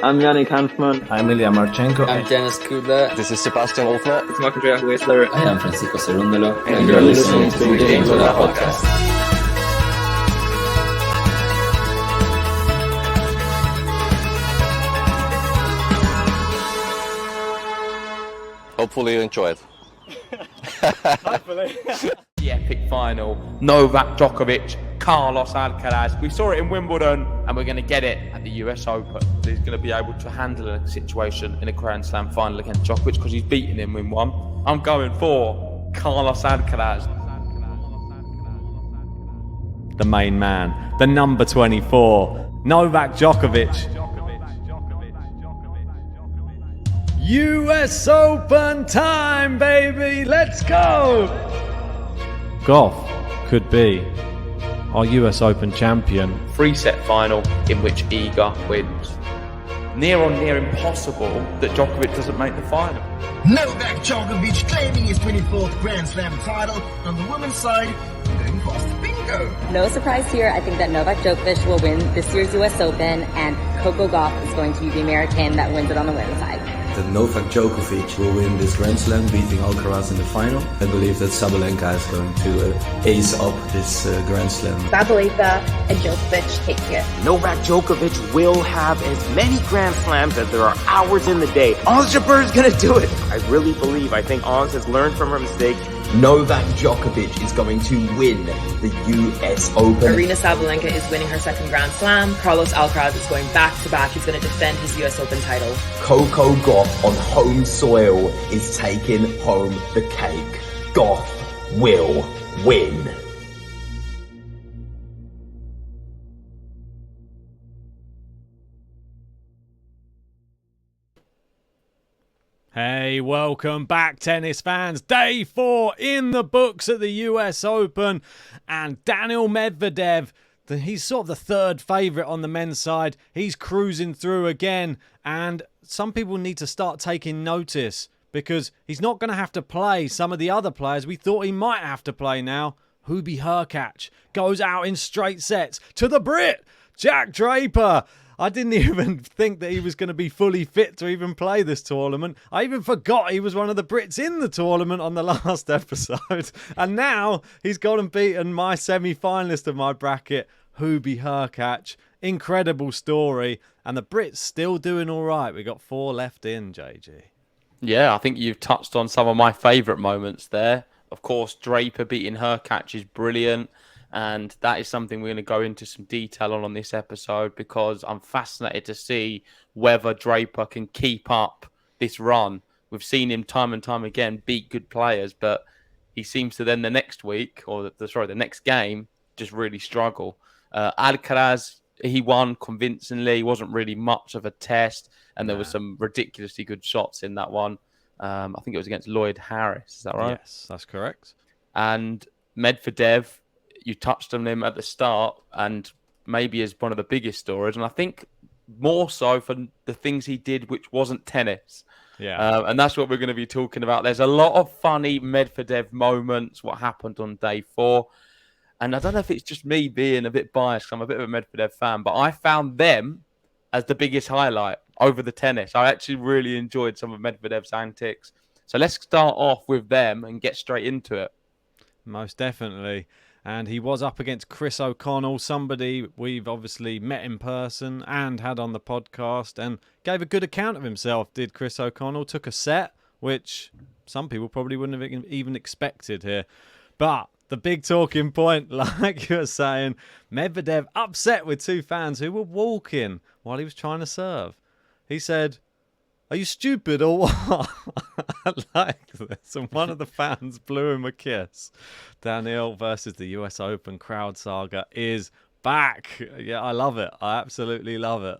I'm Yannick Hanfman. I'm Ilya Marchenko. I'm Dennis Kudla. This is Sebastian Wolfner. It's Andrea Whistler. I am Francisco Cerundolo. And you're listening to the GameToLab podcast. Hopefully you enjoy it. Hopefully. The epic final. Novak Djokovic, Carlos Alcaraz. We saw it in Wimbledon and we're going to get it at the US Open. He's going to be able to handle a situation in a Grand Slam final against Djokovic because he's beaten him in one. I'm going for Carlos Alcaraz. The main man, the number 24, Novak Djokovic. US Open time, baby! Let's go! Goff could be our US Open champion. 3-set final in which Iga wins. Near on near impossible that Djokovic doesn't make the final. Novak Djokovic claiming his 24th Grand Slam title. On the women's side, going fast bingo. No surprise here. I think that Novak Djokovic will win this year's US Open, and Coco Gauff is going to be the American that wins it on the women's side. That Novak Djokovic will win this Grand Slam, beating Alcaraz in the final. I believe that Sabalenka is going to ace up this Grand Slam. Sabalenka and Djokovic take it. Novak Djokovic will have as many Grand Slams as there are hours in the day. Ons Jabeur is going to do it. I really believe, I think Ons has learned from her mistakes. Novak Djokovic is going to win the US Open. Aryna Sabalenka is winning her second Grand Slam. Carlos Alcaraz is going back-to-back. He's going to defend his US Open title. Coco Gauff on home soil is taking home the cake. Gauff will win. Hey, welcome back, tennis fans. Day 4 in the books at the US Open. And Daniil Medvedev, he's sort of the third favourite on the men's side. He's cruising through again. And some people need to start taking notice because he's not going to have to play some of the other players we thought he might have to play now. Hubi Hurkacz goes out in straight sets to the Brit, Jack Draper. I didn't even think that he was going to be fully fit to even play this tournament. I even forgot he was one of the Brits in the tournament on the last episode. And now he's gone and beaten my semi-finalist of my bracket, Hubi Hurkacz. Incredible story. And the Brits still doing all right. We got 4 left in, JG. Yeah, I think you've touched on some of my favourite moments there. Of course, Draper beating Hurkacz is brilliant. And that is something we're going to go into some detail on this episode because I'm fascinated to see whether Draper can keep up this run. We've seen him time and time again beat good players, but he seems to then the next week, or the next game, just really struggle. Alcaraz, he won convincingly. It wasn't really much of a test, and there were some ridiculously good shots in that one. I think it was against Lloyd Haaris. Is that right? Yes, that's correct. And Medvedev, you touched on him at the start and maybe as one of the biggest stories. And I think more so for the things he did, which wasn't tennis. Yeah. And that's what we're going to be talking about. There's a lot of funny Medvedev moments, what happened on day 4. And I don't know if it's just me being a bit biased. I'm a bit of a Medvedev fan, but I found them as the biggest highlight over the tennis. I actually really enjoyed some of Medvedev's antics. So let's start off with them and get straight into it. Most definitely. And he was up against Chris O'Connell, somebody we've obviously met in person and had on the podcast, and gave a good account of himself, did Chris O'Connell. Took a set, which some people probably wouldn't have even expected here. But the big talking point, like you were saying, Medvedev upset with 2 fans who were walking while he was trying to serve. He said, "Are you stupid or what?" I like this. And one of the fans blew him a kiss. Daniil versus the US Open crowd saga is back. Yeah, I love it. I absolutely love it.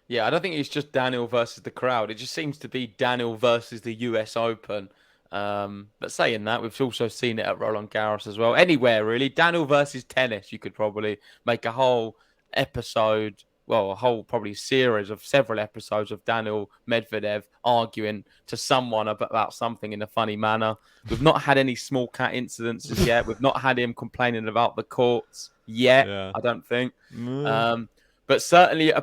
Yeah, I don't think it's just Daniil versus the crowd. It just seems to be Daniil versus the US Open. But saying that, we've also seen it at Roland Garros as well. Anywhere, really. Daniil versus tennis, you could probably make a whole episode, well, a whole probably series of several episodes of Daniil Medvedev arguing to someone about something in a funny manner. We've not had any small cat incidences yet. We've not had him complaining about the courts yet, I don't think. But But certainly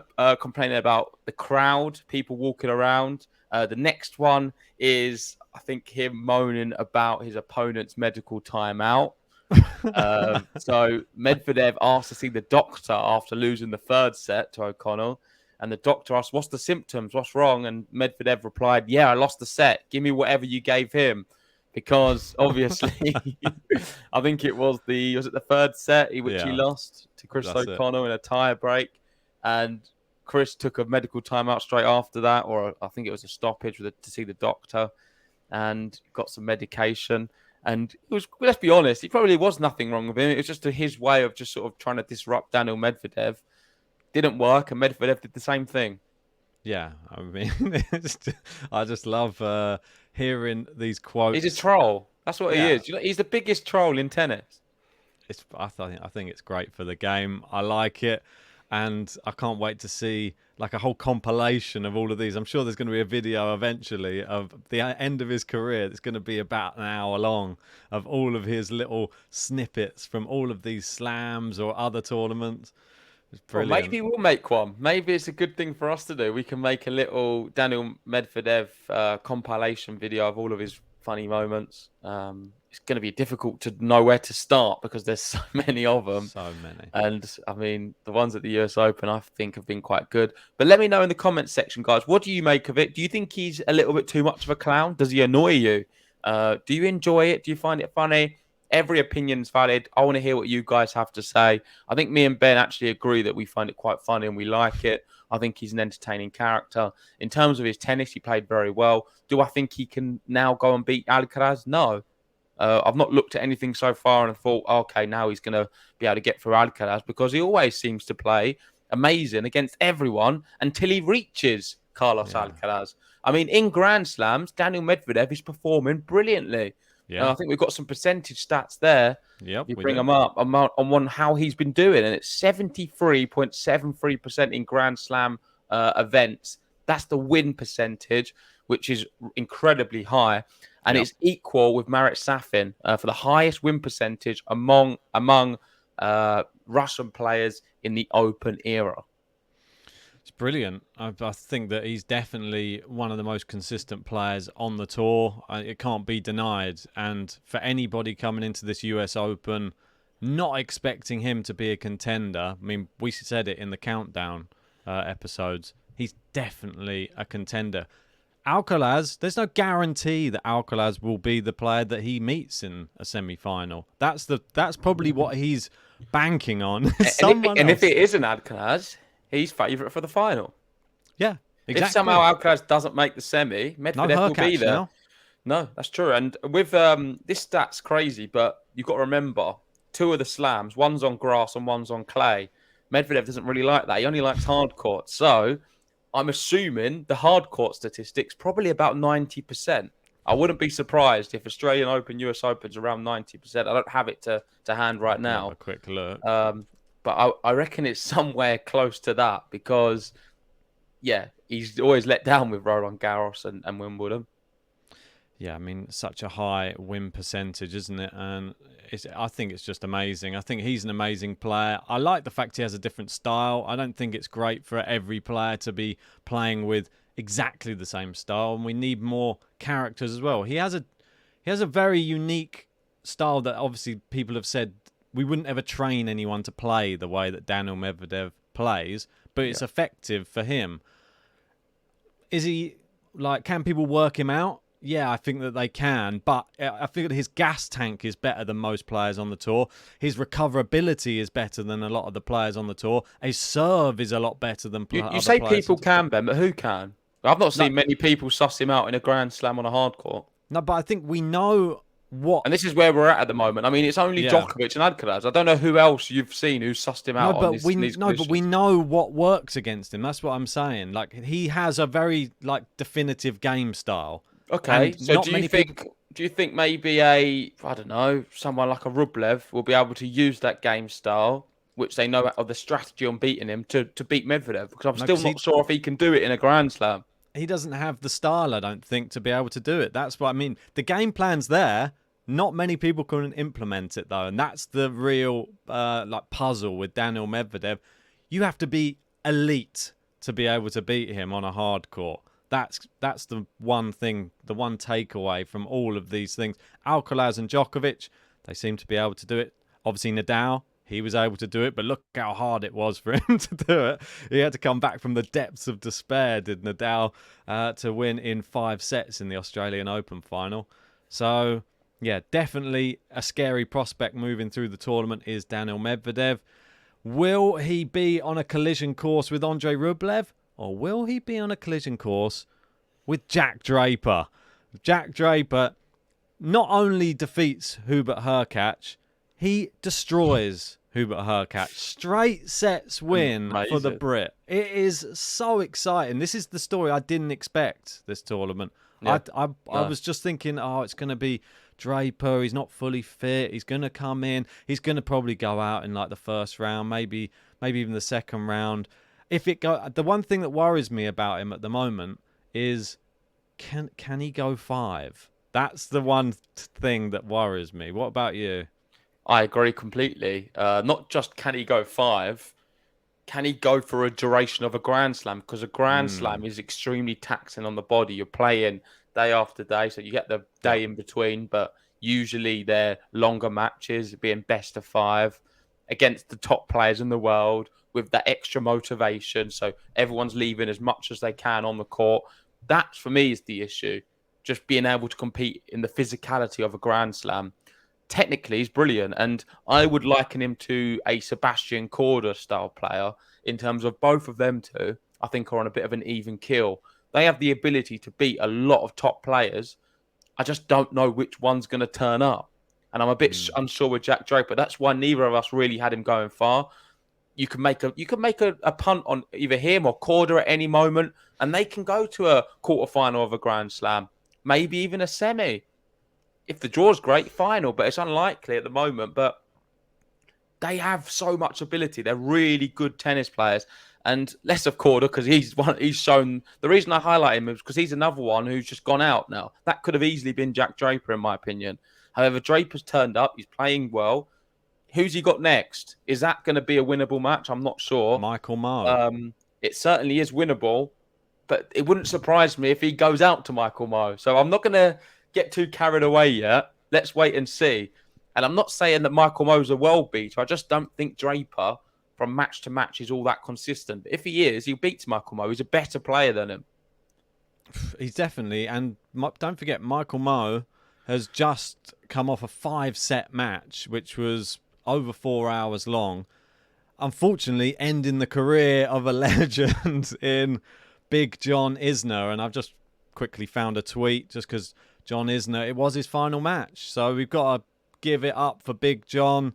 complaining about the crowd, people walking around. The next one is, I think, him moaning about his opponent's medical timeout. So Medvedev asked to see the doctor after losing the third set to O'Connell. And the doctor asked, what's the symptoms? What's wrong? And Medvedev replied, yeah, I lost the set. Give me whatever you gave him. Because obviously, I think it was the third set which he lost to Chris O'Connell in a tie break. And Chris took a medical timeout straight after that, or I think it was a stoppage to see the doctor and got some medication. And it was, let's be honest, it probably was nothing wrong with him. It was just his way of just sort of trying to disrupt Daniil Medvedev. Didn't work, and Medvedev did the same thing. Yeah, I mean, I just love hearing these quotes. He's a troll. That's what he is. You know, he's the biggest troll in tennis. I think it's great for the game. I like it, and I can't wait to see like a whole compilation of all of these. I'm sure there's going to be a video eventually of the end of his career. It's going to be about an hour long of all of his little snippets from all of these slams or other tournaments. Well, maybe we'll make one. Maybe it's a good thing for us to do. We can make a little Daniil Medvedev compilation video of all of his funny moments. It's going to be difficult to know where to start because there's so many of them. So many. And, I mean, the ones at the US Open, I think, have been quite good. But let me know in the comments section, guys. What do you make of it? Do you think he's a little bit too much of a clown? Does he annoy you? Do you enjoy it? Do you find it funny? Every opinion's valid. I want to hear what you guys have to say. I think me and Ben actually agree that we find it quite funny and we like it. I think he's an entertaining character. In terms of his tennis, he played very well. Do I think he can now go and beat Alcaraz? No. I've not looked at anything so far and thought, okay, now he's going to be able to get through Alcaraz because he always seems to play amazing against everyone until he reaches Carlos Alcaraz. I mean, in Grand Slams, Daniil Medvedev is performing brilliantly. I think we've got some percentage stats there. Yep, you bring them up on how he's been doing, and it's 73.73% in Grand Slam events. That's the win percentage, which is incredibly high, and it's equal with Marat Safin for the highest win percentage among Russian players in the Open era. It's brilliant. I think that he's definitely one of the most consistent players on the tour. It can't be denied. And for anybody coming into this US Open, not expecting him to be a contender. I mean, we said it in the countdown episodes. He's definitely a contender. Alcaraz, there's no guarantee that Alcaraz will be the player that he meets in a semi-final. That's probably what he's banking on. And if it isn't Alcaraz, he's favourite for the final. Yeah, exactly. If somehow Alcaraz doesn't make the semi, Medvedev will be there. Now. No, that's true. And with this stat's crazy, but you've got to remember, 2 of the slams, one's on grass and one's on clay. Medvedev doesn't really like that. He only likes hard court. So I'm assuming the hard court statistics probably about 90%. I wouldn't be surprised if Australian Open, US Open's around 90%. I don't have it to hand right now. Have a quick look. But I reckon it's somewhere close to that because, he's always let down with Roland Garros and Wimbledon. Yeah, I mean, such a high win percentage, isn't it? And I think it's just amazing. I think he's an amazing player. I like the fact he has a different style. I don't think it's great for every player to be playing with exactly the same style, and we need more characters as well. He has a very unique style that obviously people have said we wouldn't ever train anyone to play the way that Daniil Medvedev plays, but it's effective for him. Is he can people work him out? Yeah, I think that they can, but I think that his gas tank is better than most players on the tour. His recoverability is better than a lot of the players on the tour. His serve is a lot better than other players. You say people can, Ben, but who can? I've not seen many people suss him out in a Grand Slam on a hard court. No, but I think we know what... And this is where we're at the moment. I mean, it's only Djokovic and Alcaraz. I don't know who else you've seen who sussed him out on these conditions. But we know what works against him. That's what I'm saying. He has a very definitive game style. Okay, so do you think maybe someone like a Rublev will be able to use that game style, which they know of the strategy on beating him, to beat Medvedev? Because I'm still not sure if he can do it in a Grand Slam. He doesn't have the style, I don't think, to be able to do it. That's what I mean. The game plan's there. Not many people can implement it, though. And that's the real puzzle with Daniil Medvedev. You have to be elite to be able to beat him on a hard court. That's the one thing, the one takeaway from all of these things. Alcaraz and Djokovic, they seem to be able to do it. Obviously, Nadal, he was able to do it, but look how hard it was for him to do it. He had to come back from the depths of despair, did Nadal, to win in 5 sets in the Australian Open final. So, yeah, definitely a scary prospect moving through the tournament is Daniil Medvedev. Will he be on a collision course with Andrei Rublev? Or will he be on a collision course with Jack Draper? Jack Draper not only defeats Hubert Hurkacz, he destroys Hubert Hurkacz. Straight sets win for the Brit. It is so exciting. This is the story I didn't expect this tournament. Yeah. I was just thinking, it's going to be Draper. He's not fully fit. He's going to come in. He's going to probably go out in like the first round, maybe even the second round. The one thing that worries me about him at the moment is can he go 5? That's the one thing that worries me. What about you? I agree completely. Not just can he go 5, can he go for a duration of a Grand Slam? Because a Grand Slam is extremely taxing on the body. You're playing day after day, so you get the day in between, but usually they're longer matches, being best of 5 against the top players in the world with that extra motivation. So everyone's leaving as much as they can on the court. That, for me, is the issue. Just being able to compete in the physicality of a Grand Slam. Technically, he's brilliant. And I would liken him to a Sebastian Korda style player in terms of both of them two, I think, are on a bit of an even keel. They have the ability to beat a lot of top players. I just don't know which one's going to turn up. And I'm a bit unsure with Jack Draper. That's why neither of us really had him going far. You can make a punt on either him or Korda at any moment, and they can go to a quarterfinal of a Grand Slam, maybe even a semi. If the draw's great, final, but it's unlikely at the moment. But they have so much ability. They're really good tennis players, and less of Korda because he's shown. The reason I highlight him is because he's another one who's just gone out now. That could have easily been Jack Draper, in my opinion. However, Draper's turned up. He's playing well. Who's he got next? Is that going to be a winnable match? I'm not sure. Michael Mmoh. It certainly is winnable, but it wouldn't surprise me if he goes out to Michael Mmoh. So I'm not going to get too carried away yet. Let's wait and see. And I'm not saying that Michael Mmoh's a world beater. I just don't think Draper, from match to match, is all that consistent. But if he is, he beats Michael Mmoh. He's a better player than him. He's definitely. And don't forget, Michael Mmoh has just come off a 5-set match, which was over 4 hours long, unfortunately ending the career of a legend in Big John Isner. And I've just quickly found a tweet just because John Isner, it was his final match. So we've got to give it up for Big John.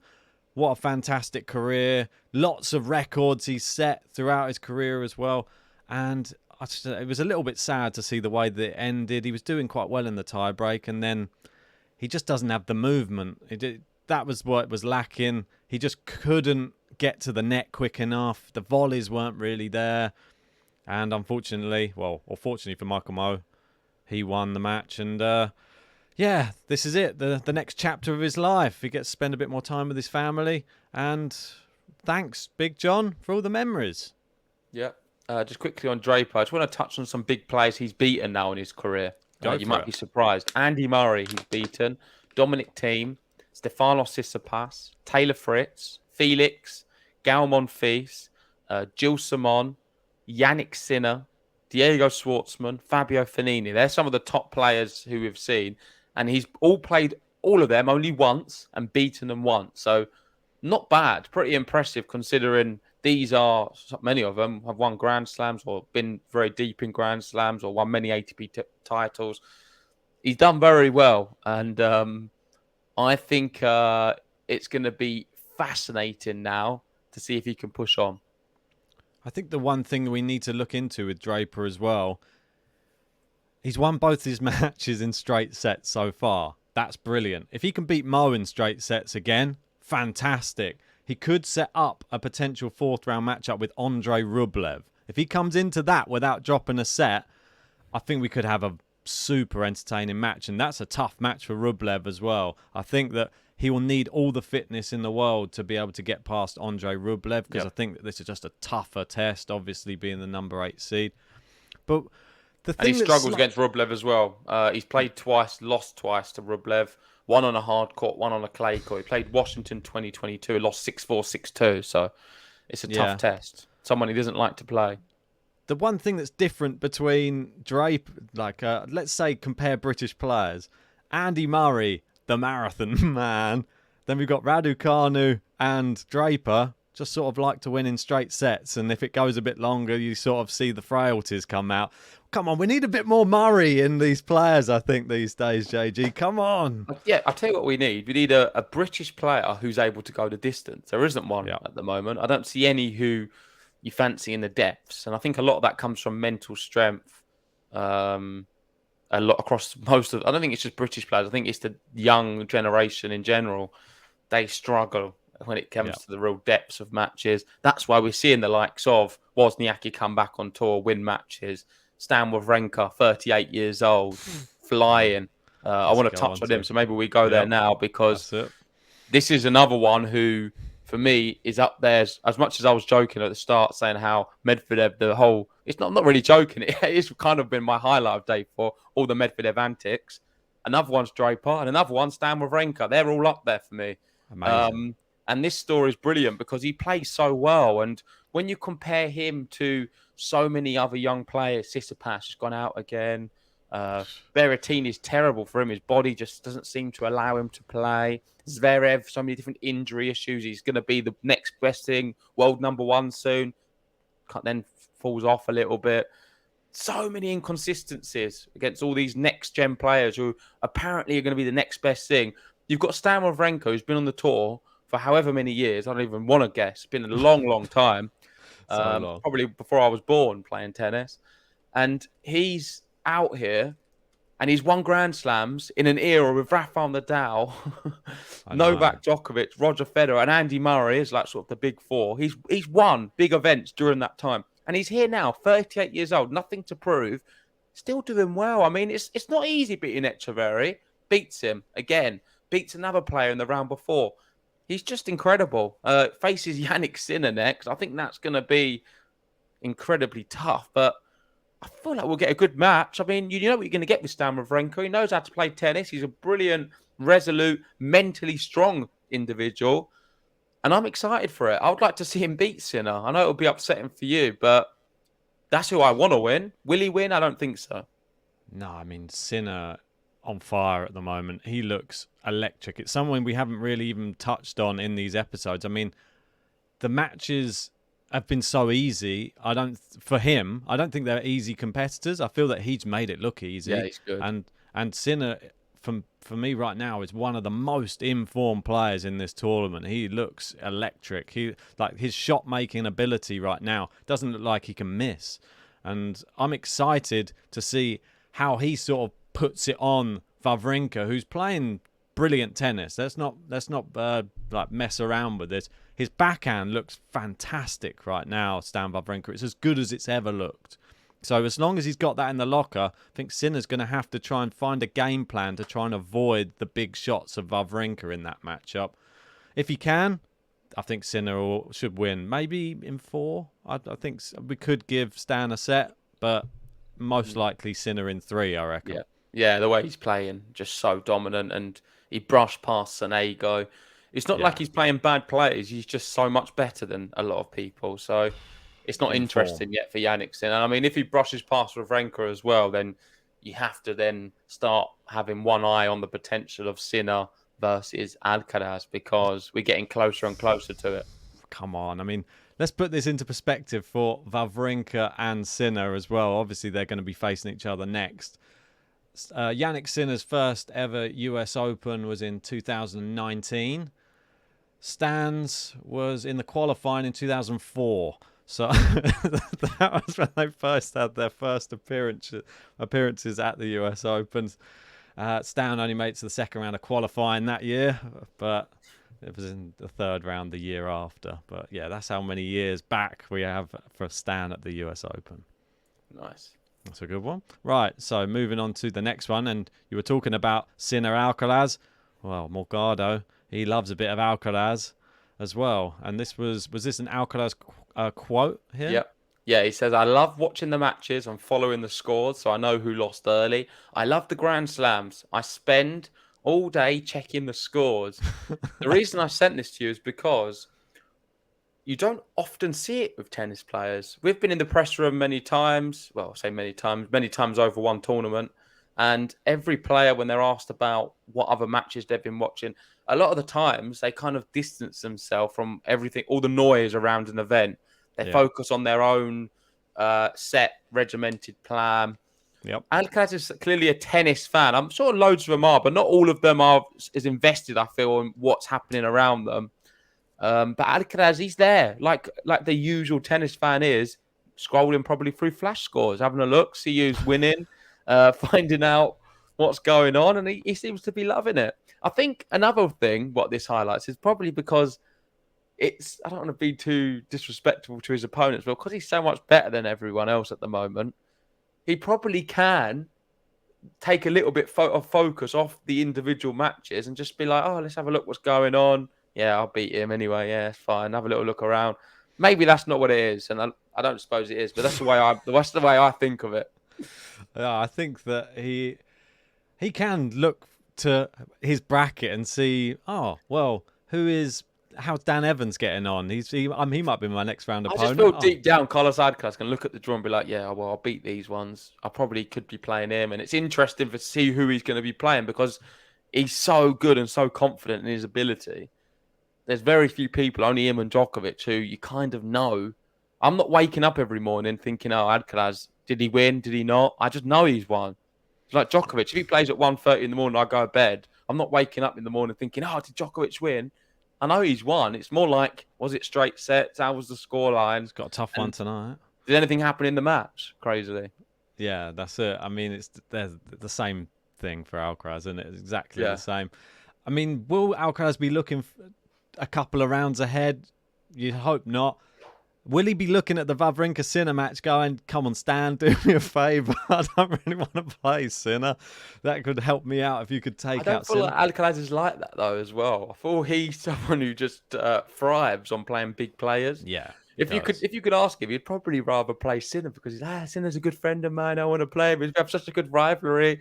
What a fantastic career. Lots of records he's set throughout his career as well. And it was a little bit sad to see the way that it ended. He was doing quite well in the tiebreak, and then he just doesn't have the movement. That was what was lacking. He just couldn't get to the net quick enough. The volleys weren't really there. And unfortunately, or fortunately for Michael Mmoh, he won the match. And this is it. The next chapter of his life. He gets to spend a bit more time with his family. And thanks, Big John, for all the memories. Yeah. Just quickly on Draper, I just want to touch on some big players he's beaten now in his career. You might be surprised. Andy Murray, he's beaten. Dominic Thiem, Stefanos Tsitsipas, Taylor Fritz, Felix, Gael Monfils, Gilles Simon, Yannick Sinner, Diego Schwartzman, Fabio Fognini. They're some of the top players who we've seen. And he's played all of them only once and beaten them once. So not bad. Pretty impressive considering many of them have won Grand Slams or been very deep in Grand Slams or won many ATP titles. He's done very well. And I think it's going to be fascinating now to see if he can push on. I think the one thing that we need to look into with Draper as well, he's won both his matches in straight sets so far. That's brilliant. If he can beat Mmoh in straight sets again, fantastic. He could set up a potential 4th round matchup with Andrei Rublev. If he comes into that without dropping a set, I think we could have a super entertaining match. And that's a tough match for Rublev as well. I think that he will need all the fitness in the world to be able to get past Andrei Rublev, because I think that this is just a tougher test, obviously being the number 8 seed. But the thing and he struggles against Rublev as well. He's played twice, lost twice to Rublev. One on a hard court, one on a clay court. He played Washington 2022, lost 6-4, 6-2. So it's a tough test. Someone he doesn't like to play. The one thing that's different between Draper, let's say compare British players, Andy Murray, the marathon man, then we've got Raducanu and Draper, just sort of like to win in straight sets. And if it goes a bit longer, you sort of see the frailties come out. Come on, we need a bit more Murray in these players, I think, these days, JG. Come on. Yeah, I'll tell you what we need. We need a British player who's able to go the distance. There isn't one at the moment. I don't see any who you fancy in the depths. And I think a lot of that comes from mental strength. A lot across most of... I don't think it's just British players. I think it's the young generation in general. They struggle when it comes to the real depths of matches. That's why we're seeing the likes of Wozniacki come back on tour, win matches. Stan Wawrinka, 38 years old, flying. I want to touch on him, so maybe we go there now, because this is another one who, for me, is up there. As much as I was joking at the start, saying how Medvedev, it's not really joking. It's kind of been my highlight of day for all the Medvedev antics. Another one's Draper, and another one's Stan Wawrinka. They're all up there for me. Amazing. And this story is brilliant because he plays so well. And when you compare him to so many other young players, Tsitsipas has gone out again. Berrettini is terrible for him. His body just doesn't seem to allow him to play. Zverev, so many different injury issues. He's going to be the next best thing, world number 1 soon. Then falls off a little bit. So many inconsistencies against all these next-gen players who apparently are going to be the next best thing. You've got Stan Wawrinka, who's been on the tour for however many years. I don't even want to guess. It's been a long, long time. Long. Probably before I was born playing tennis. And he's out here and he's won Grand Slams in an era with Rafael Nadal, Novak Djokovic, Roger Federer, and Andy Murray is like sort of the big four. He's won big events during that time. And he's here now, 38 years old, nothing to prove, still doing well. I mean, it's not easy beating Echeverry. Beats him again. Beats another player in the round before. He's just incredible. Faces Jannik Sinner next. I think that's going to be incredibly tough, but I feel like we'll get a good match. I mean, you know what you're going to get with Stan Wawrinka. He knows how to play tennis. He's a brilliant, resolute, mentally strong individual, and I'm excited for it. I would like to see him beat Sinner. I know it'll be upsetting for you, but that's who I want to win. Will he win? I don't think so. No, I mean, Sinner on fire at the moment. He looks electric. It's someone we haven't really even touched on in these episodes. I mean, the matches have been so easy. For him, I don't think they're easy competitors. I feel that he's made it look easy. Yeah, he's good. And Sinner, for me right now, is one of the most informed players in this tournament. He looks electric. His shot making ability right now doesn't look like he can miss. And I'm excited to see how he sort of puts it on Wawrinka, who's playing brilliant tennis. Let's not mess around with this. His backhand looks fantastic right now, Stan Wawrinka. It's as good as it's ever looked. So as long as he's got that in the locker, I think Sinner's going to have to try and find a game plan to try and avoid the big shots of Wawrinka in that matchup. If he can, I think Sinner should win. Maybe in 4. I think we could give Stan a set, but most likely Sinner in 3, I reckon. Yeah, the way he's playing, just so dominant, and he brushed past Sonego. It's not like he's playing bad plays. He's just so much better than a lot of people. So it's not interesting yet for Jannik Sinner. I mean, if he brushes past Wawrinka as well, then you have to then start having one eye on the potential of Sinner versus Alcaraz, because we're getting closer and closer to it. Come on. I mean, let's put this into perspective for Wawrinka and Sinner as well. Obviously, they're going to be facing each other next. Jannik Sinner's first ever US Open was in 2019. Stan's was in the qualifying in 2004. So that was when they first had their first appearances at the US Opens. Stan only made it to the second round of qualifying that year, but it was in the third round the year after. But yeah, that's how many years back we have for Stan at the US Open. Nice. That's a good one. Right, so moving on to the next one. And you were talking about Sinner Alcaraz. Well, Morgado, he loves a bit of Alcaraz as well. And this was this an Alcaraz quote here? Yep. Yeah, he says, I love watching the matches and following the scores, so I know who lost early. I love the Grand Slams. I spend all day checking the scores. The reason I sent this to you is because you don't often see it with tennis players. We've been in the press room many times. Well, I say many times over one tournament. And every player, when they're asked about what other matches they've been watching, a lot of the times they kind of distance themselves from everything, all the noise around an event. They focus on their own set, regimented plan. Yep. Alcaraz is clearly a tennis fan. I'm sure loads of them are, but not all of them are as invested, I feel, in what's happening around them. But Alcaraz, he's there, like the usual tennis fan is, scrolling probably through flash scores, having a look, see who's winning, finding out what's going on, and he seems to be loving it. I think another thing, what this highlights, is probably because I don't want to be too disrespectful to his opponents, but because he's so much better than everyone else at the moment, he probably can take a little bit of focus off the individual matches and just be like, oh, let's have a look what's going on. Yeah, I'll beat him anyway. Yeah, it's fine. Have a little look around. Maybe that's not what it is, and I don't suppose it is, but that's the way I think of it. Yeah, I think that he can look to his bracket and see, oh, well, how's Dan Evans getting on? He might be my next round opponent. I just feel deep down, Carlos Alcaraz can look at the draw and be like, yeah, well, I'll beat these ones. I probably could be playing him. And it's interesting to see who he's going to be playing because he's so good and so confident in his ability. There's very few people, only him and Djokovic, who you kind of know. I'm not waking up every morning thinking, oh, Alcaraz, did he win? Did he not? I just know he's won. It's like Djokovic. If he plays at 1:30 in the morning, I go to bed. I'm not waking up in the morning thinking, oh, did Djokovic win? I know he's won. It's more like, was it straight sets? How was the scoreline? He's got a tough one tonight. Did anything happen in the match? Crazily. Yeah, that's it. I mean, it's the same thing for Alcaraz, isn't it? It's exactly the same. I mean, will Alcaraz be looking a couple of rounds ahead? You hope not. Will he be looking at the Wawrinka Sinner match going, come on, Stan, do me a favour. I don't really want to play Sinner. That could help me out if you could take out Sinner. I don't feel like Alcaraz is like that, though, as well. I feel he's someone who just thrives on playing big players. Yeah. If you could ask him, he'd probably rather play Sinner because Sinner's a good friend of mine. I want to play him. We have such a good rivalry.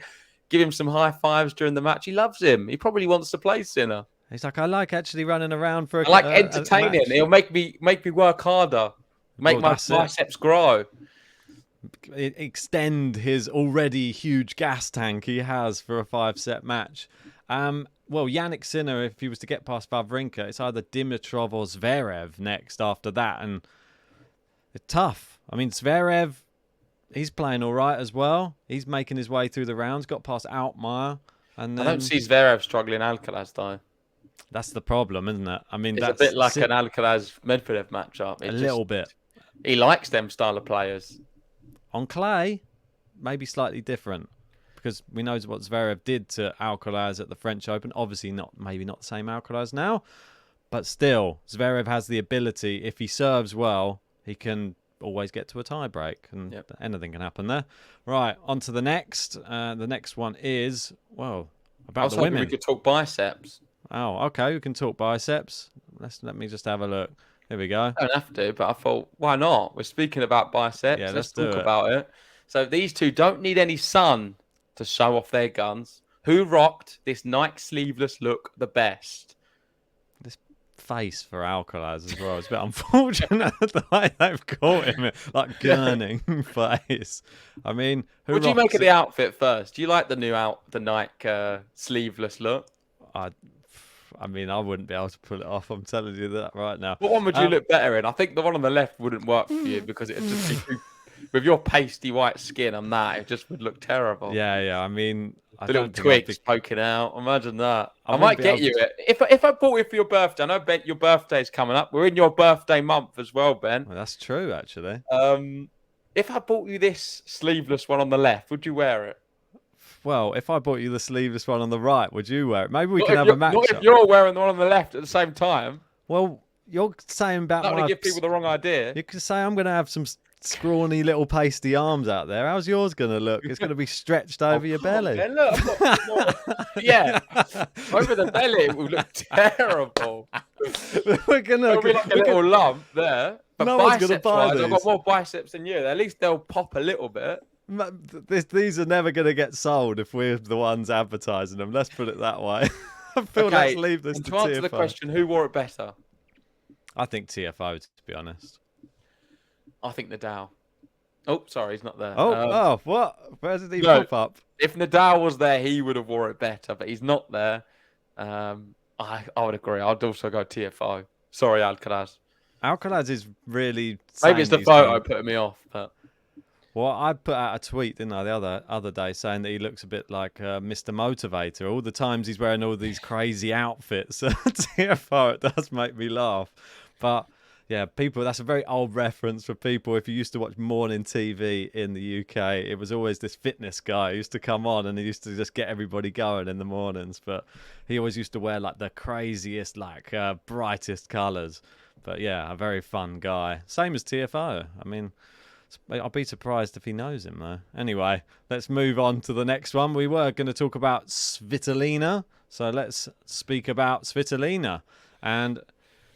Give him some high fives during the match. He loves him. He probably wants to play Sinner. He's like, I like actually running around for I like entertaining. He'll make me work harder. Make my biceps grow. Extend his already huge gas tank he has for a 5-set match. Well, Jannik Sinner, if he was to get past Wawrinka, it's either Dimitrov or Zverev next after that. And it's tough. I mean, Zverev, he's playing all right as well. He's making his way through the rounds, got past Altmaier. And then... I don't see Zverev struggling Alcaraz, though. That's the problem, isn't it? I mean, it's a bit like an Alcaraz-Medvedev matchup. Little bit. He likes them style of players. On clay, maybe slightly different. Because we know what Zverev did to Alcaraz at the French Open. Obviously, maybe not the same Alcaraz now. But still, Zverev has the ability, if he serves well, he can always get to a tie-break. And anything can happen there. Right, on to the next. The next one is, about the women. We could talk biceps. Oh, okay. We can talk biceps. Let me just have a look. Here we go. I don't have to, but I thought, why not? We're speaking about biceps. Yeah, let's talk about it. So these two don't need any sun to show off their guns. Who rocked this Nike sleeveless look the best? This face for Alcaraz as well. It's a bit unfortunate the way they've caught him. Like gurning face. I mean, what do you make of the outfit first? Do you like the Nike sleeveless look? I mean, I wouldn't be able to pull it off. I'm telling you that right now. What one would you look better in? I think the one on the left wouldn't work for you because it'd just be too, with your pasty white skin and that, it just would look terrible. Yeah. I mean, the little twigs poking out. Imagine that. I might get you it. If I bought it for your birthday, I know, Ben, your birthday's coming up. We're in your birthday month as well, Ben. Well, that's true, actually. If I bought you this sleeveless one on the left, would you wear it? Well, if I bought you the sleeveless one on the right, would you wear it? Maybe we can have a match. Not if you're wearing the one on the left at the same time. Well, you're saying about I don't want to give people the wrong idea. You could say I'm going to have some scrawny little pasty arms out there. How's yours going to look? It's going to be stretched over your belly. Man, look, yeah, over the belly it will look terrible. We're going There'll be like a little lump there. But No one's gonna buy I've these. got more biceps than you. At least they'll pop a little bit. These are never going to get sold if we're the ones advertising them. Let's put it that way. I feel let's leave this and to to answer TFO. the question, who wore it better? I think TFO, to be honest. I think Nadal. Oh, sorry, he's not there. What? Where did he pop up? If Nadal was there, he would have wore it better, but he's not there. I would agree. I'd also go TFO. Sorry, Alcaraz. Alcaraz is really... Maybe it's the photo putting me off, but... Well, I put out a tweet, didn't I, the other day, saying that he looks a bit like Mr. Motivator. All the times he's wearing all these crazy outfits. TFO, it does make me laugh. But... yeah, people, that's a very old reference for people. If you used to watch morning TV in the UK, it was always this fitness guy who used to come on and he used to just get everybody going in the mornings. But he always used to wear like the craziest, like brightest colours. But yeah, a very fun guy. Same as TFO. I mean, I'll be surprised if he knows him though. Anyway, let's move on to the next one. We were going to talk about Svitolina. So let's speak about Svitolina. And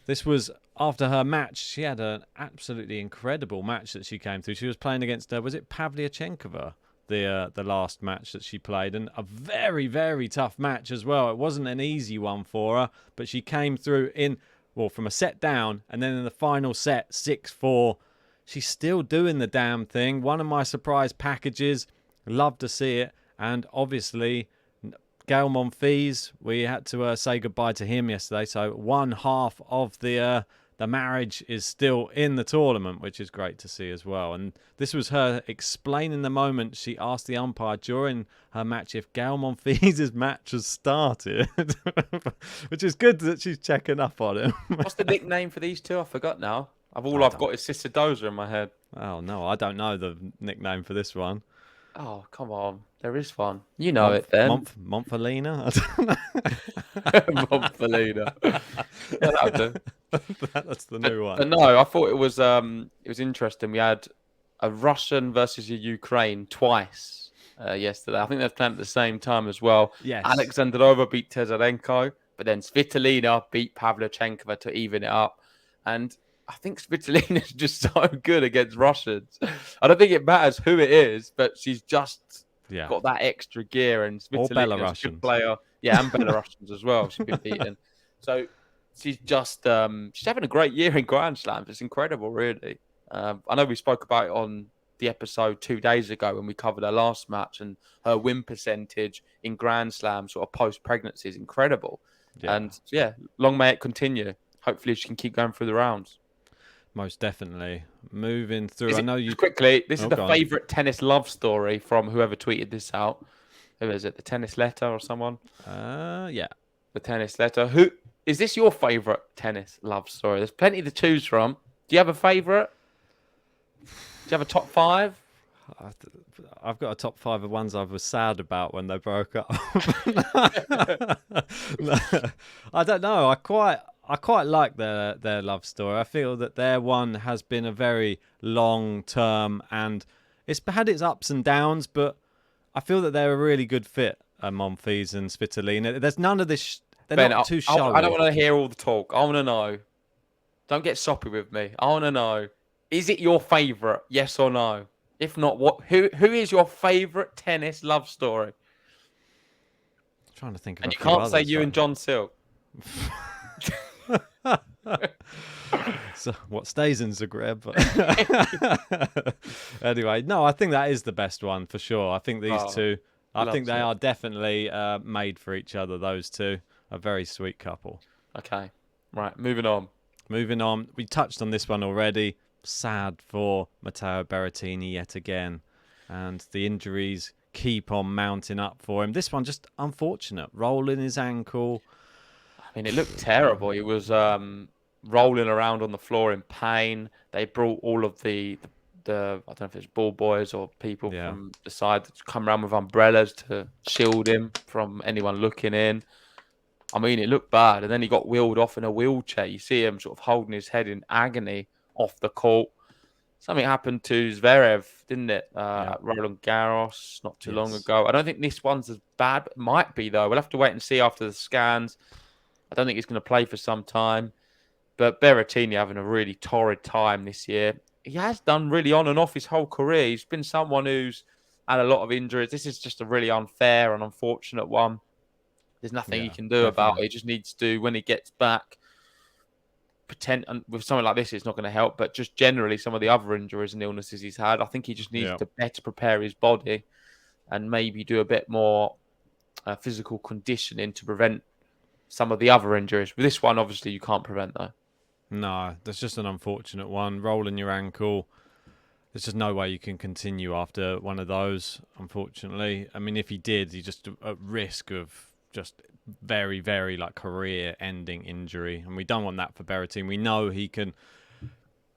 this was... after her match, she had an absolutely incredible match that she came through. She was playing against, was it Pavlyuchenkova, the last match that she played? And a very, very tough match as well. It wasn't an easy one for her, but she came through from a set down, and then in the final set, 6-4. She's still doing the damn thing. One of my surprise packages. Love to see it. And obviously... Gael Monfils, we had to say goodbye to him yesterday. So one half of the marriage is still in the tournament, which is great to see as well. And this was her explaining the moment she asked the umpire during her match if Gael Monfils' match has started, which is good that she's checking up on him. What's the nickname for these two? I forgot now. I've got is Sister Dozer in my head. Oh, no, I don't know the nickname for this one. Oh, come on. There is one. You know it then. Monfilina? I don't know. Monfilina. Yeah, that'll do. That's the new one. But no, I thought it was interesting. We had a Russian versus a Ukraine twice yesterday. I think they're playing at the same time as well. Yes. Alexandrova beat Tezarenko, but then Svitolina beat Pavlyuchenkova to even it up. And I think Svitolina is just so good against Russians. I don't think it matters who it is, but she's just got that extra gear. And Svitolina is a good player. Yeah, and Belarusians as well. She's been beaten. So she's just she's having a great year in Grand Slams. It's incredible, really. I know we spoke about it on the episode 2 days ago when we covered her last match, and her win percentage in Grand Slam sort of post-pregnancy is incredible. Yeah. And yeah, long may it continue. Hopefully she can keep going through the rounds. Most definitely. Moving through. I know you quickly. This is the favourite tennis love story from whoever tweeted this out. Who is it? The Tennis Letter or someone? Yeah. The Tennis Letter. Who is this? Your favourite tennis love story? There's plenty to choose from. Do you have a favourite? Do you have a top 5? I've got a top 5 of ones I was sad about when they broke up. No, I don't know. I quite like their love story. I feel that their one has been a very long term, and it's had its ups and downs, but I feel that they're a really good fit, Monfils and Svitolina. There's none of this. They're not too showy. I don't want to hear all the talk. I want to know. Don't get soppy with me. I want to know. Is it your favourite? Yes or no? If not, what? Who is your favourite tennis love story? I'm trying to think of. And you can't say you and John Silk. So what stays in Zagreb? Anyway, no, I think that is the best one for sure. I think these two, I think they are definitely made for each other. Those two, a very sweet couple. Okay, right, moving on. We touched on this one already. Sad for Matteo Berrettini yet again, and the injuries keep on mounting up for him. This one just unfortunate, rolling his ankle. I mean, it looked terrible. He was rolling around on the floor in pain. They brought all of the I don't know if it's ball boys or people from the side to come around with umbrellas to shield him from anyone looking in. I mean, it looked bad. And then he got wheeled off in a wheelchair. You see him sort of holding his head in agony off the court. Something happened to Zverev, didn't it? At Roland Garros not too long ago. I don't think this one's as bad. But it might be, though. We'll have to wait and see after the scans. I don't think he's going to play for some time. But Berrettini having a really torrid time this year. He has done really on and off his whole career. He's been someone who's had a lot of injuries. This is just a really unfair and unfortunate one. There's nothing he can do about it. He just needs to, when he gets back, pretend. And with something like this, it's not going to help. But just generally, some of the other injuries and illnesses he's had, I think he just needs to better prepare his body and maybe do a bit more physical conditioning to prevent some of the other injuries. With this one, obviously, you can't prevent, though. No, that's just an unfortunate one. Rolling your ankle. There's just no way you can continue after one of those, unfortunately. I mean, if he did, he's just at risk of just very, very career-ending injury. And we don't want that for Berrettini. We know he can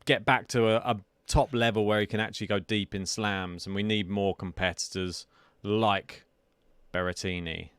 get back to a top level where he can actually go deep in slams. And we need more competitors like Berrettini.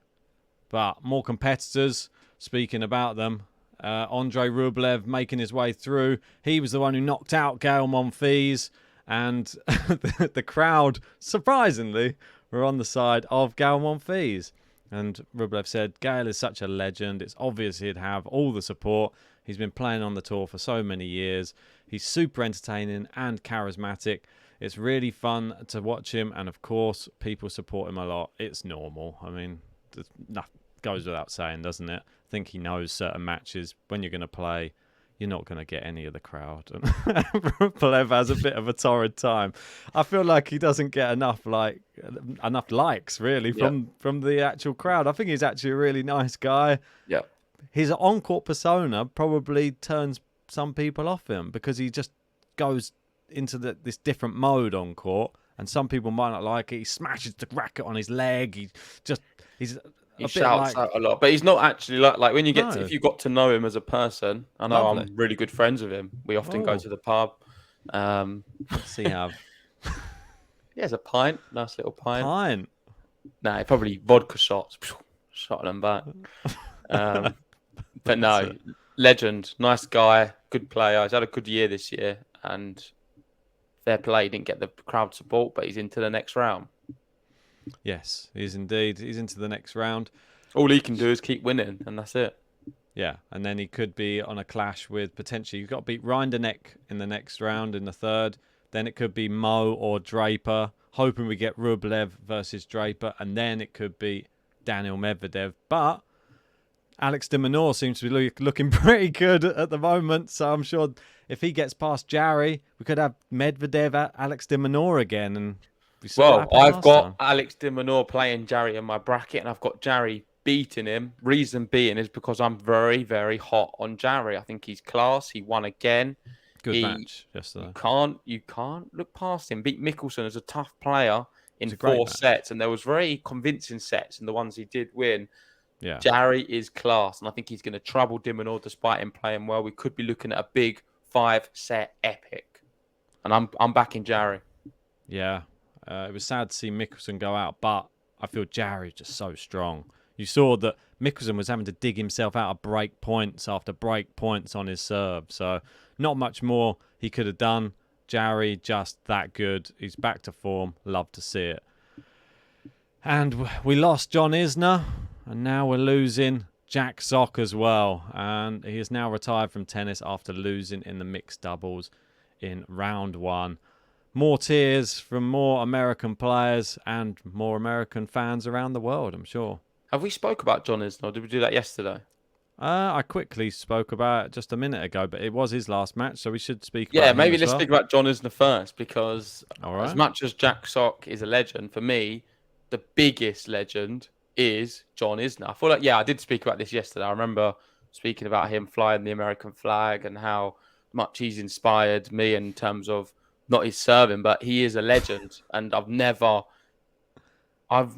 But more competitors, speaking about them, Andrei Rublev making his way through. He was the one who knocked out Daniil Monfils, and the crowd, surprisingly, were on the side of Daniil Monfils. And Rublev said, Gael is such a legend. It's obvious he'd have all the support. He's been playing on the tour for so many years. He's super entertaining and charismatic. It's really fun to watch him. And, of course, people support him a lot. It's normal. I mean, goes without saying, doesn't it? I think he knows certain matches, when you're going to play, you're not going to get any of the crowd. And Rublev has a bit of a torrid time. I feel like he doesn't get enough likes, really, from the actual crowd. I think he's actually a really nice guy. Yeah. His on-court persona probably turns some people off him because he just goes into this different mode on court, and some people might not like it. He smashes the racket on his leg. He shouts out a lot, but he's not actually like when you get if you got to know him as a person. I know I'm really good friends with him. We often go to the pub. What's he have? He has a pint, nice little pint. Nah, probably vodka shots, shot them back. But no, legend, nice guy, good player. He's had a good year this year, and fair play. He didn't get the crowd support, but he's into the next round. Yes, he is indeed. He's into the next round. All he can do is keep winning, and that's it. Yeah, and then he could be on a clash with potentially, you've got to beat Rinderknecht in the next round in the third. Then it could be Mo or Draper, hoping we get Rublev versus Draper, and then it could be Daniil Medvedev. But Alex de Minaur seems to be looking pretty good at the moment, so I'm sure if he gets past Jarry, we could have Medvedev, Alex de Minaur again, and I've got Alex de Minaur playing Jarry in my bracket, and I've got Jarry beating him. Reason being is because I'm very, very hot on Jarry. I think he's class. He won again. Good match yesterday. You can't look past him. Beat Mickelson as a tough player in 4 sets, and there was very convincing sets in the ones he did win. Yeah, Jarry is class, and I think he's going to trouble de Minaur despite him playing well. We could be looking at a big 5-set epic, and I'm backing Jarry. Yeah. It was sad to see Mickelson go out, but I feel Jarry's just so strong. You saw that Mickelson was having to dig himself out of break points after break points on his serve. So not much more he could have done. Jarry, just that good. He's back to form. Love to see it. And we lost John Isner, and now we're losing Jack Sock as well. And he is now retired from tennis after losing in the mixed doubles in round 1. More tears from more American players and more American fans around the world, I'm sure. Have we spoke about John Isner? Did we do that yesterday? I quickly spoke about it just a minute ago, but it was his last match, so we should speak about Yeah, him maybe as let's well. speak about John Isner first, because as much as Jack Sock is a legend, for me, the biggest legend is John Isner. I feel like, I did speak about this yesterday. I remember speaking about him flying the American flag and how much he's inspired me in terms of not his serving, but he is a legend. And I've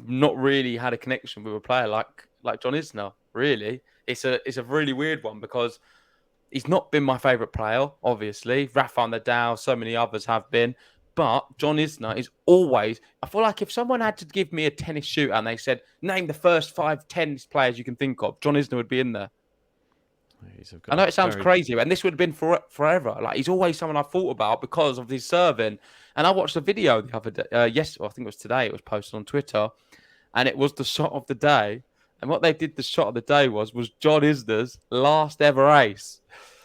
not really had a connection with a player like John Isner, really. It's a really weird one because he's not been my favourite player, obviously. Rafael Nadal, so many others have been. But John Isner is always... I feel like if someone had to give me a tennis shootout and they said, name the first 5 tennis players you can think of, John Isner would be in there. I know it sounds crazy, and this would have been forever. Like, he's always someone I thought about because of his serving. And I watched a video the other day. I think it was today. It was posted on Twitter, and it was the shot of the day. And what they did, the shot of the day was John Isner's last ever ace,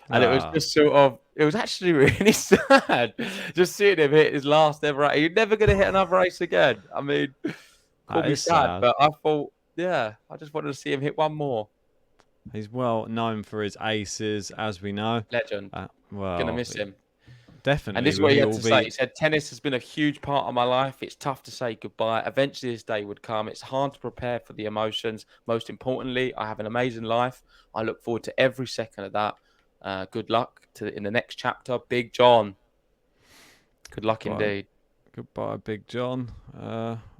and it was just it was actually really sad just seeing him hit his last ever ace. You're never going to hit another ace again. I mean, call me sad, but I thought, I just wanted to see him hit one more. He's well known for his aces, as we know. Legend. Gonna miss him. Definitely. And this is what he had to say. He said, tennis has been a huge part of my life. It's tough to say goodbye. Eventually this day would come. It's hard to prepare for the emotions. Most importantly, I have an amazing life. I look forward to every second of that. Good luck in the next chapter. Big John. Good luck indeed. Goodbye, Big John.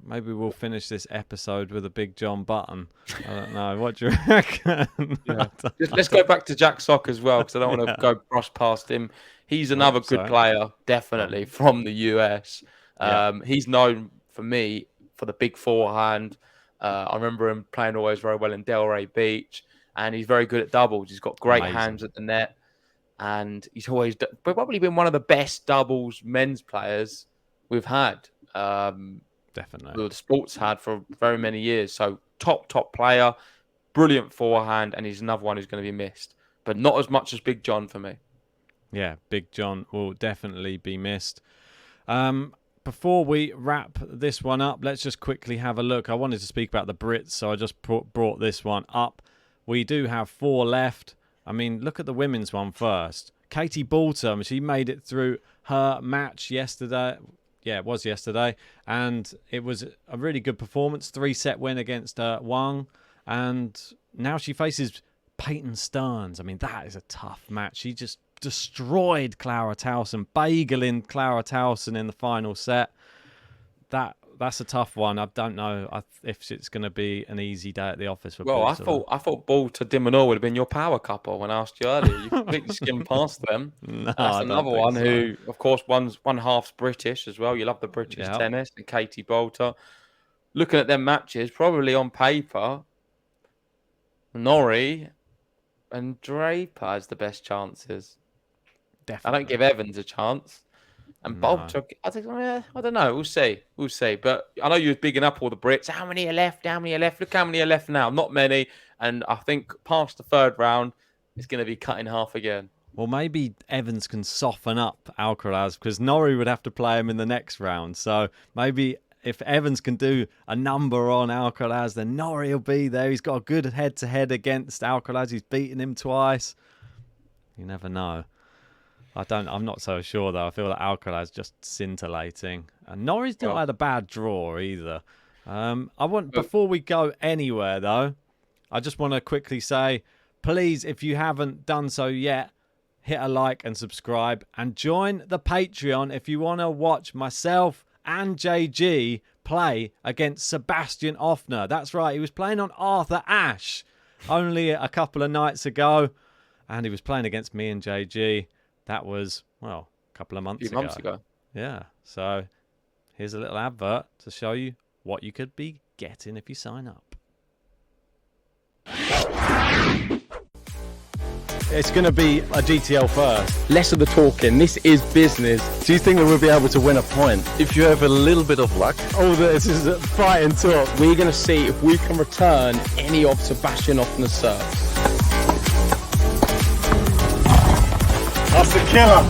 Maybe we'll finish this episode with a Big John button. I don't know. What do you reckon? Let's go back to Jack Sock as well, because I don't want to go brush past him. He's another good player, definitely, from the US. He's known, for me, for the big forehand. I remember him playing always very well in Delray Beach, and he's very good at doubles. He's got great hands at the net, and he's always probably been one of the best doubles men's players we've had. Definitely. The sport's had for very many years. So top player, brilliant forehand, and he's another one who's going to be missed. But not as much as Big John for me. Yeah, Big John will definitely be missed. Before we wrap this one up, let's just quickly have a look. I wanted to speak about the Brits, so I just brought this one up. We do have 4 left. I mean, look at the women's one first. Katie Boulter, she made it through her match yesterday. Yeah, it was yesterday. And it was a really good performance. 3-set win against Wang. And now she faces Peyton Stearns. I mean, that is a tough match. She just destroyed Clara Towson, bageling Clara Towson in the final set. That's a tough one. I don't know if it's going to be an easy day at the office for Boulter. I thought Boulter Dimonor would have been your power couple when I asked you earlier. You completely skimmed past them. No, that's another one who, of course, one half's British as well. You love the British tennis, and Katie Boulter. Looking at their matches, probably on paper, Norrie and Draper has the best chances. Definitely. I don't give Evans a chance. And Boulter, I think, I don't know. We'll see. But I know you're bigging up all the Brits. How many are left? Look how many are left now. Not many. And I think past the 3rd round, it's going to be cut in half again. Well, maybe Evans can soften up Alcaraz, because Norrie would have to play him in the next round. So maybe if Evans can do a number on Alcaraz, then Norrie will be there. He's got a good head-to-head against Alcaraz. He's beaten him twice. You never know. I'm not so sure, though. I feel like Alcaraz just scintillating. And Norrie's not had a bad draw either. Before we go anywhere, though, I just want to quickly say, please, if you haven't done so yet, hit a like and subscribe. And join the Patreon if you want to watch myself and JG play against Sebastian Offner. That's right, he was playing on Arthur Ashe only a couple of nights ago. And he was playing against me and JG. That was, a couple of months ago. Yeah. So here's a little advert to show you what you could be getting if you sign up. It's going to be a GTL first. Less of the talking. This is business. Do you think that we'll be able to win a point? If you have a little bit of luck. Oh, this is a fight and talk. We're going to see if we can return any of Sebastian Offner's serves. That's the killer.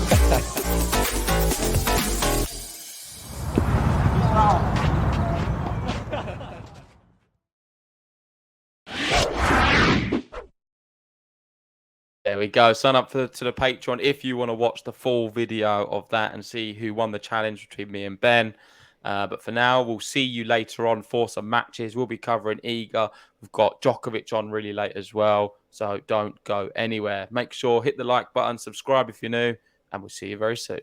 There we go. Sign up to the Patreon if you want to watch the full video of that and see who won the challenge between me and Ben. But for now, we'll see you later on for some matches. We'll be covering Iga. We've got Djokovic on really late as well. So don't go anywhere. Make sure, hit the like button, subscribe if you're new, and we'll see you very soon.